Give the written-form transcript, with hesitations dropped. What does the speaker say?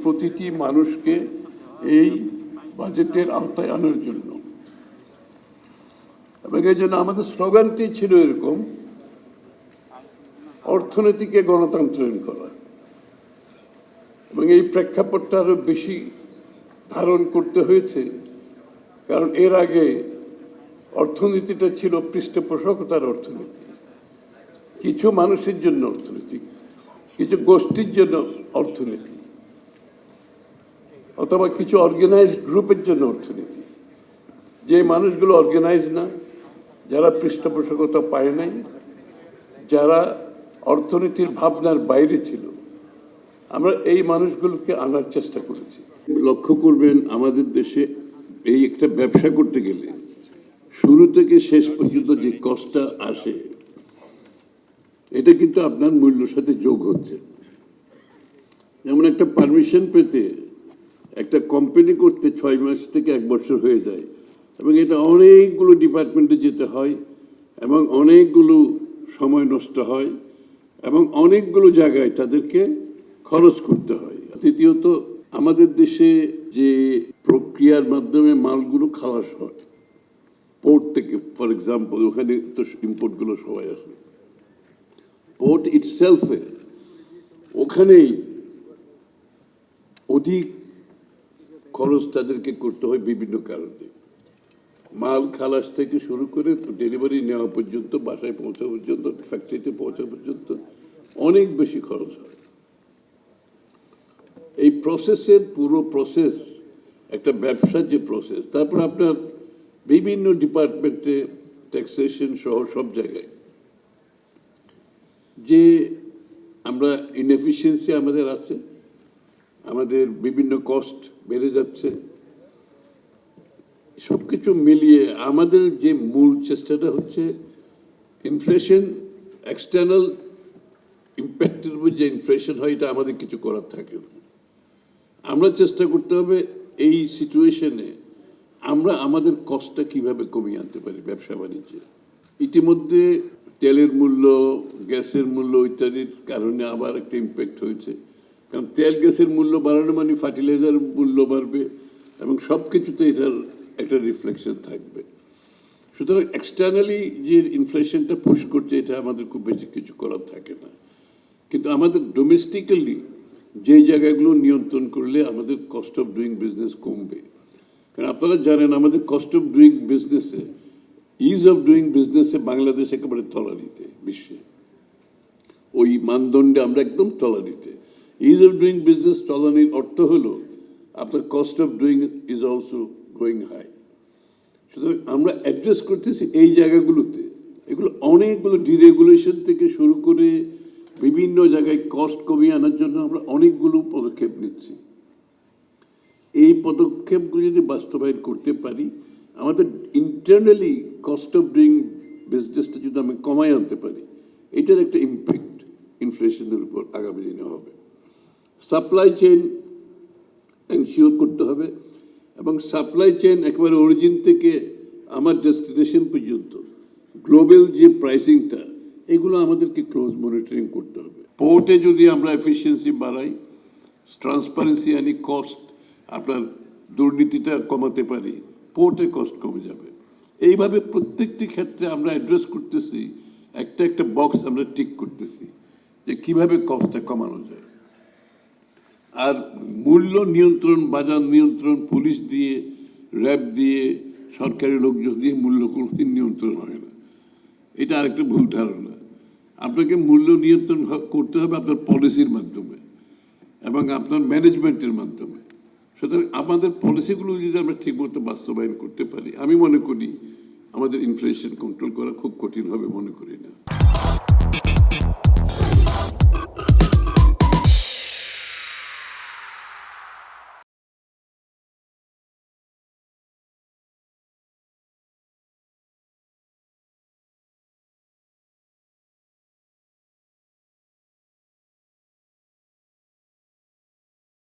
প্রতিটি মানুষকে এই বাজেটের আওতায় আনার জন্য, এবং এই জন্য আমাদের স্লোগানটি ছিল এরকম, অর্থনীতিকে গণতন্ত্রায়ন করা। এবং এই প্রেক্ষাপটটা আরো বেশি ধারণ করতে হয়েছে, কারণ এর আগে অর্থনীতিটা ছিল পৃষ্ঠপোষকতার অর্থনীতি, কিছু মানুষের জন্য অর্থনীতি, কিছু গোষ্ঠীর জন্য অর্থনীতি, অথবা কিছু অর্গানাইজড গ্রুপের জন্য অর্থনীতি। যে মানুষগুলো অর্গানাইজ না, যারা পৃষ্ঠপোষকতা পায় নাই, যারা অর্থনীতির ভাবনার বাইরে ছিল, আমরা এই মানুষগুলোকে আনার চেষ্টা করেছি। লক্ষ্য করবেন, আমাদের দেশে এই একটা ব্যবসা করতে গেলে শুরু থেকে শেষ পর্যন্ত যে কষ্টটা আসে, এটা কিন্তু আপনার মূল্যের সাথে যোগ হচ্ছে। যেমন একটা পারমিশন পেতে একটা কোম্পানি করতে 6 মাস থেকে 1 বছর হয়ে যায়, এবং এটা অনেকগুলো ডিপার্টমেন্টে যেতে হয়, এবং অনেকগুলো সময় নষ্ট হয়, এবং অনেকগুলো জায়গায় তাদেরকে খরচ করতে হয়। তৃতীয়ত, আমাদের দেশে যে প্রক্রিয়ার মাধ্যমে মালগুলো খালাস হয় পোর্ট থেকে, ফর এক্সাম্পল, ওখানে তো ইম্পোর্টগুলো সবাই আসে, পোর্ট ইটসেলফে ওখানেই অধিক খরচ তাদেরকে করতে হয় বিভিন্ন কারণে। মাল খালাস থেকে শুরু করে ডেলিভারি নেওয়া পর্যন্ত, বাসায় পৌঁছা পর্যন্ত, ফ্যাক্টরিতে পৌঁছা পর্যন্ত অনেক বেশি খরচ হয়। এই প্রসেসের পুরো প্রসেস একটা ব্যবসার যে প্রসেস, তারপর আপনার বিভিন্ন ডিপার্টমেন্টে ট্যাক্সেশন সহ সব জায়গায় যে আমরা ইনএফিসিয়েন্সি আমাদের আছে, আমাদের বিভিন্ন কস্ট বেড়ে যাচ্ছে, সবকিছু মিলিয়ে আমাদের যে মূল চেষ্টাটা হচ্ছে ইনফ্লেশন, এক্সটার্নাল ইম্প্যাক্টের উপর যে ইনফ্লেশন হয়, এটা আমাদের কিছু করার থাকে না। আমরা চেষ্টা করতে হবে এই সিচুয়েশনে আমরা আমাদের কস্টটা কিভাবে কমিয়ে আনতে পারি ব্যবসা বাণিজ্যে। ইতিমধ্যে তেলের মূল্য, গ্যাসের মূল্য ইত্যাদির কারণে আবার একটা ইম্প্যাক্ট হয়েছে, কারণ তেল গ্যাসের মূল্য বাড়ানো মানে ফার্টিলাইজার মূল্য বাড়বে, এবং সব কিছুতে এটার একটা রিফ্লেকশন থাকবে। সুতরাং এক্সটার্নালি যে ইনফ্লেশনটা পুশ করছে, এটা আমাদের খুব বেশি কিছু করার থাকে না, কিন্তু আমাদের ডোমেস্টিক্যালি যে জায়গাগুলো নিয়ন্ত্রণ করলে আমাদের কস্ট অফ ডুইং বিজনেস কমবে। কারণ আপনারা জানেন, আমাদের কস্ট অফ ডুইং বিজনেসে, ইজ অফ ডুইং বিজনেসে বাংলাদেশ একেবারে তলানিতে বিশ্বে। ওই মানদণ্ডে আমরা একদম তলানিতে। ইজ অফ ডুইং বিজনেস তলানির অর্থ হলো আপনার cost of doing is also going high. সুতরাং আমরা অ্যাড্রেস করতেছি এই জায়গাগুলোতে। এগুলো অনেকগুলো ডিরেগুলেশন থেকে শুরু করে বিভিন্ন জায়গায় কস্ট কমিয়ে আনার জন্য আমরা অনেকগুলো পদক্ষেপ নিচ্ছি। এই পদক্ষেপগুলো যদি বাস্তবায়ন করতে পারি, আমাদের ইন্টারনালি কস্ট অফ ডুইং বিজনেসটা যদি আমি কমাই আনতে পারি, এটার একটা ইম্প্যাক্ট ইনফ্লেশনের উপর আগামী দিনে হবে। সাপ্লাই চেইন এনশিওর করতে হবে, এবং সাপ্লাই চেইন একেবারে অরিজিন থেকে আমার ডেস্টিনেশন পর্যন্ত গ্লোবাল যে প্রাইসিংটা, এগুলো আমাদেরকে ক্লোজ মনিটরিং করতে হবে। পোর্টে যদি আমরা এফিসিয়েন্সি বাড়াই, ট্রান্সপারেন্সি আনি, কস্ট, আপনার দুর্নীতিটা কমাতে পারি, পোর্টে কস্ট কমে যাবে। এইভাবে প্রত্যেকটি ক্ষেত্রে আমরা অ্যাড্রেস করতেছি, একটা একটা বক্স আমরা টিক করতেছি যে কিভাবে কস্টটা কমানো যায়। আর মূল্য নিয়ন্ত্রণ, বাজার নিয়ন্ত্রণ, পুলিশ দিয়ে, র্যাব দিয়ে, সরকারি লোকজন দিয়ে মূল্য কোনোদিন নিয়ন্ত্রণ হয় না। এটা আরেকটা ভুল ধারণা। আপনাকে মূল্য নিয়ন্ত্রণ করতে হবে আপনার পলিসির মাধ্যমে এবং আপনার ম্যানেজমেন্টের মাধ্যমে। সুতরাং আমাদের পলিসিগুলো যদি আমরা ঠিকমতো বাস্তবায়ন করতে পারি, আমি মনে করি আমাদের ইনফ্লেশন কন্ট্রোল করা খুব কঠিন হবে, মনে করি না।